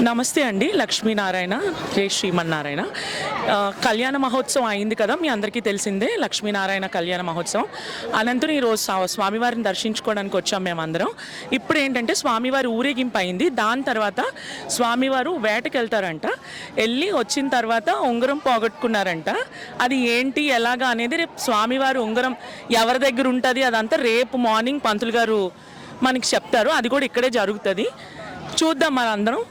నమస్తే అండి. లక్ష్మీనారాయణ, జై శ్రీమన్నారాయణ. కళ్యాణ మహోత్సవం అయింది కదా, మీ అందరికీ తెలిసిందే. లక్ష్మీనారాయణ కళ్యాణ మహోత్సవం అనంతరం ఈరోజు స్వామివారిని దర్శించుకోవడానికి వచ్చాం మేమందరం. ఇప్పుడు ఏంటంటే స్వామివారి ఊరేగింపు అయింది. దాని తర్వాత స్వామివారు వేటకి వెళ్తారంట. వెళ్ళి వచ్చిన తర్వాత ఉంగరం పోగొట్టుకున్నారంట. అది ఏంటి ఎలాగా అనేది రేపు స్వామివారి ఉంగరం ఎవరి దగ్గర ఉంటుంది అదంతా రేపు మార్నింగ్ పంతులు గారు మనకి చెప్తారు. అది కూడా ఇక్కడే జరుగుతుంది. చూద్దాం మన అందరం.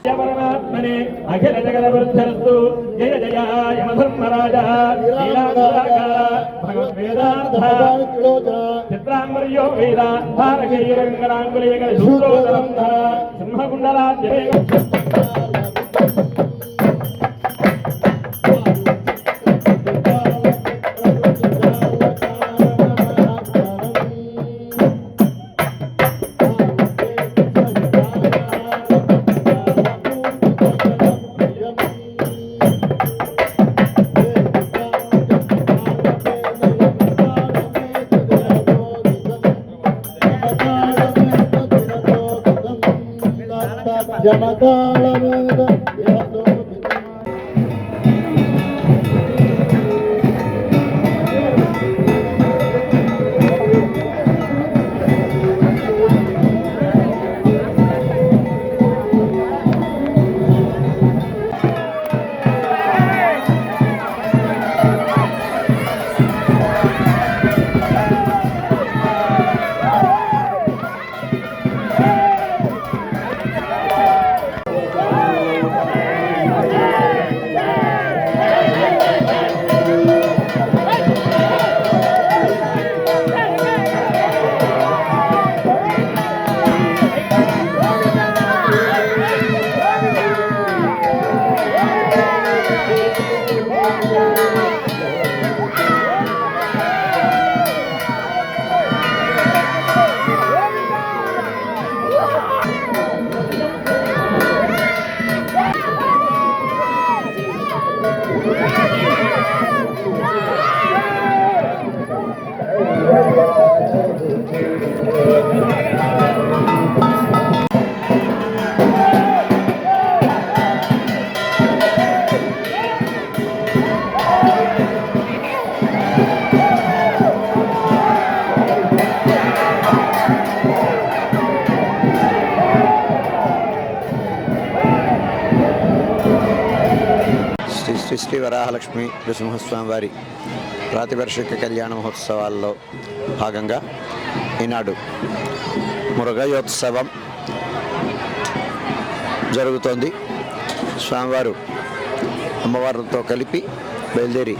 శ్రీ వరాహలక్ష్మి నృసింహస్వామి వారి ప్రాతివర్షిక కళ్యాణ మహోత్సవాల్లో భాగంగా ఈనాడు మృగయోత్సవం జరుగుతోంది. స్వామివారు అమ్మవారితో కలిపి బయలుదేరి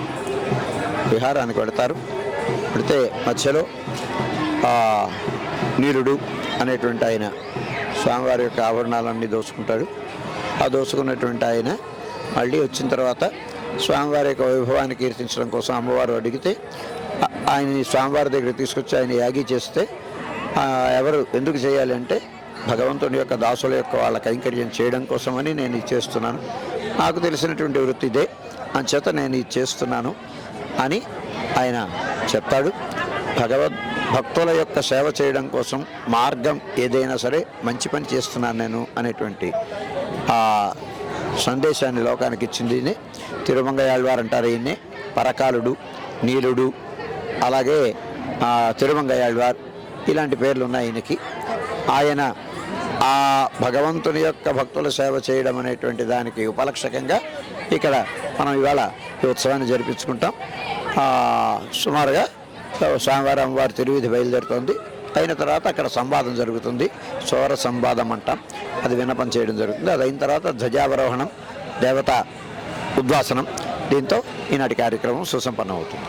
విహారానికి వెడతారు. పెడితే మధ్యలో నీరుడు అనేటువంటి ఆయన స్వామివారి యొక్క ఆభరణాలన్నీ దోచుకుంటాడు. ఆ దోచుకున్నటువంటి ఆయన మళ్ళీ వచ్చిన తర్వాత స్వామివారి యొక్క వైభవాన్ని కీర్తించడం కోసం అమ్మవారు అడిగితే ఆయన్ని స్వామివారి దగ్గర తీసుకొచ్చి ఆయన యాగి చేస్తే ఎవరు ఎందుకు చేయాలి అంటే భగవంతుని యొక్క దాసుల యొక్క వాళ్ళ కైంకర్యం చేయడం కోసమని నేను ఇది చేస్తున్నాను, నాకు తెలిసినటువంటి వృత్తి ఇదే, అంచేత నేను ఇది చేస్తున్నాను అని ఆయన చెప్తాడు. భక్తుల యొక్క సేవ చేయడం కోసం మార్గం ఏదైనా సరే మంచి పని చేస్తున్నాను నేను అనేటువంటి సందేశాన్ని లోకానికి ఇచ్చింది ఈయనే. తిరుమంగయాళ్వారు అంటారు ఈయన్నే. పరకాలుడు, నీలుడు, అలాగే తిరుమంగయాళ్వార్ ఇలాంటి పేర్లు ఉన్నాయి ఈయనకి. ఆయన ఆ భగవంతుని యొక్క భక్తుల సేవ చేయడం అనేటువంటి దానికి ఉపలక్షకంగా ఇక్కడ మనం ఇవాళ ఈ ఉత్సవాన్ని జరిపించుకుంటాం. సుమారుగా స్వామివారి అమ్మవారి తిరువీధి బయలుదేరుతుంది. అయిన తర్వాత అక్కడ సంవాదం జరుగుతుంది, సోర సంవాదం అంటాం. అది విన్నపం చేయడం జరుగుతుంది. అది అయిన తర్వాత ధ్వజావరోహణం, దేవత ఉద్వాసనం, దీంతో ఈనాటి కార్యక్రమం సుసంపన్నం అవుతుంది.